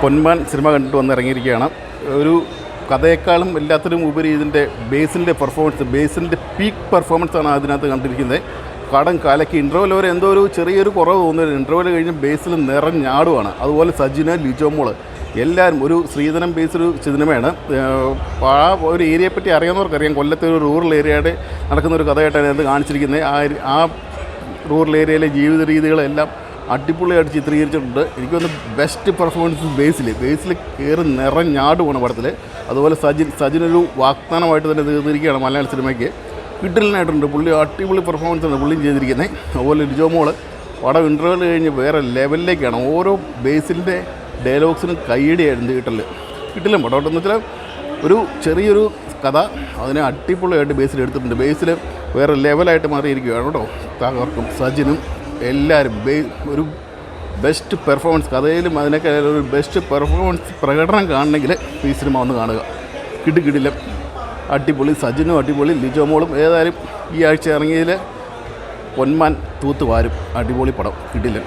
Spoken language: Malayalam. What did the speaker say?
പൊന്മാൻ സിനിമ കണ്ടിട്ട് വന്നിറങ്ങിയിരിക്കുകയാണ്. ഒരു കഥയെക്കാളും എല്ലാത്തിനും ഉപരി ഇതിൻ്റെ ബേസിൻ്റെ പെർഫോമൻസ്, ബേസിൻ്റെ പീക്ക് പെർഫോമൻസാണ് അതിനകത്ത് കണ്ടിരിക്കുന്നത്. കടം കലക്കി ഇൻ്റർവെൽ വരെ എന്തോ ഒരു ചെറിയൊരു കുറവ് തോന്നുന്നു. ഇൻ്റർവെൽ കഴിഞ്ഞ് ബേസിൽ നിറഞ്ഞാടുവാണ്. അതുപോലെ സജിന്, ലിജോ മോള് എല്ലാവരും ഒരു ശ്രീധരൻ ബേസൊരു സിനിമയാണ്. ആ ഒരു ഏരിയയെപ്പറ്റി അറിയാവുന്നവർക്കറിയാം. കൊല്ലത്തെ ഒരു റൂറൽ ഏരിയയുടെ നടക്കുന്ന ഒരു കഥയായിട്ടാണ് അത് കാണിച്ചിരിക്കുന്നത്. ആ റൂറൽ ഏരിയയിലെ ജീവിത രീതികളെല്ലാം അടിപൊളിയായിട്ട് ചിത്രീകരിച്ചിട്ടുണ്ട്. എനിക്കൊന്ന് ബെസ്റ്റ് പെർഫോമൻസ് ബേസിൽ കയറി നിറഞ്ഞാടുവാണ് പടത്തിൽ. അതുപോലെ സജിനൊരു വാഗ്ദാനമായിട്ട് തന്നെ തീർന്നിരിക്കുകയാണ് മലയാള സിനിമയ്ക്ക്. കിട്ടലിനായിട്ടുണ്ട്. പുള്ളി അടിപൊളി പെർഫോമൻസാണ് പുള്ളിയും ചെയ്തിരിക്കുന്നത്. അതുപോലെ ലിജോ മോള് പടം ഇൻ്റർവെൽ കഴിഞ്ഞ് വേറെ ലെവലിലേക്കാണ്. ഓരോ ബേസിൻ്റെ ഡയലോഗ്സിനും കൈയടിയായിരുന്നു കിട്ടില്ല പടം എന്ന് വെച്ചാൽ ഒരു ചെറിയൊരു കഥ അതിനെ അടിപൊളിയായിട്ട് ബേസിൽ എടുത്തിട്ടുണ്ട്. ബേസിൽ വേറെ ലെവലായിട്ട് മാറിയിരിക്കുകയാണ് കേട്ടോ. തകർക്കും സജിനും എല്ലാവരും ഒരു ബെസ്റ്റ് പെർഫോമൻസ്, കഥയിലും അതിനൊക്കെ ഒരു ബെസ്റ്റ് പെർഫോമൻസ് പ്രകടനം കാണണമെങ്കിൽ ഈ സിനിമ ഒന്ന് കാണുക. കിട്ടില്ല അടിപൊളി. സജിനും അടിപൊളി, ലിജോ മോളും ഏതായാലും ഈ ആഴ്ച ഇറങ്ങിയതിൽ പൊന്മാൻ തൂത്ത് വാരും. അടിപൊളി പടം. കിട്ടില്ല.